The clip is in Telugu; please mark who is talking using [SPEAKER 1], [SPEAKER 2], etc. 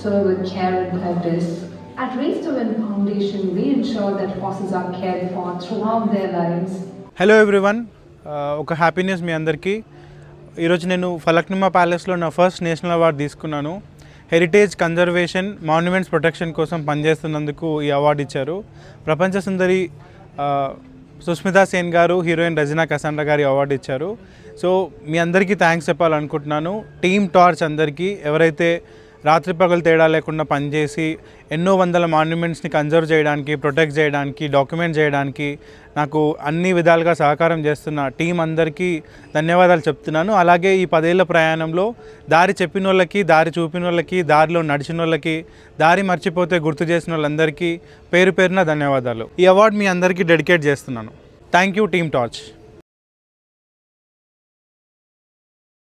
[SPEAKER 1] serve with care and purpose. At Race to Win Foundation, we ensure that horses are cared for throughout their lives.
[SPEAKER 2] Hello everyone, ఒక హ్యాపీ న్యూస్ మీ అందరికీ. ఈరోజు నేను ఫలక్నుమా ప్యాలెస్లో నా ఫస్ట్ నేషనల్ అవార్డు తీసుకున్నాను. హెరిటేజ్ కన్జర్వేషన్ మాన్యుమెంట్స్ ప్రొటెక్షన్ కోసం పనిచేస్తున్నందుకు ఈ అవార్డు ఇచ్చారు. ప్రపంచ సుందరి సుస్మితా సేన్ గారు, హీరోయిన్ రజినా కసాండ్రా గారి అవార్డు ఇచ్చారు. సో మీ అందరికీ థ్యాంక్స్ చెప్పాలనుకుంటున్నాను. టీమ్ టార్చ్ అందరికీ, ఎవరైతే రాత్రి పగలు తేడా లేకుండా పనిచేసి ఎన్నో వందల మాన్యుమెంట్స్ని కన్జర్వ్ చేయడానికి, ప్రొటెక్ట్ చేయడానికి, డాక్యుమెంట్ చేయడానికి నాకు అన్ని విధాలుగా సహకారం చేస్తున్న టీం అందరికీ ధన్యవాదాలు చెప్తున్నాను. అలాగే ఈ 10 ఏళ్ల ప్రయాణంలో దారి చెప్పిన వాళ్ళకి, దారి చూపిన వాళ్ళకి, దారిలో నడిచిన వాళ్ళకి, దారి మర్చిపోతే గుర్తు చేసిన వాళ్ళందరికీ పేరు పేరున ధన్యవాదాలు. ఈ అవార్డు మీ అందరికీ డెడికేట్ చేస్తున్నాను. Thank you team torch.